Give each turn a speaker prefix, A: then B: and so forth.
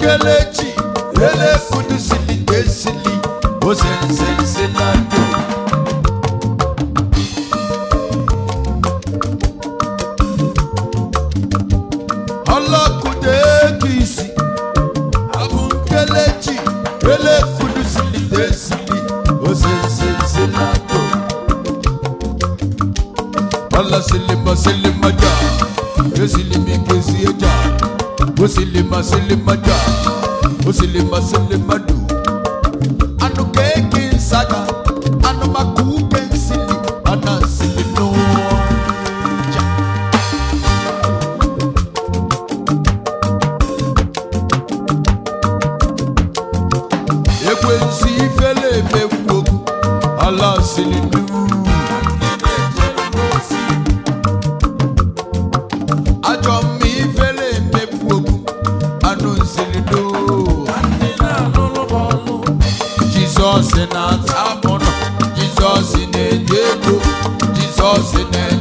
A: Kelechi ele kudu sili desili osense lando Allah kude kisi Abu Kelechi ele kudu sili desili osense lando Allah silima ja silimi kesi ja Silima ja Silima du Anu keki saga Anu maku kensili Ana silino ja Ekwensi fele mewogu Ala silinu Jesus in a tamono, Jesus in a dedo, Jesus in a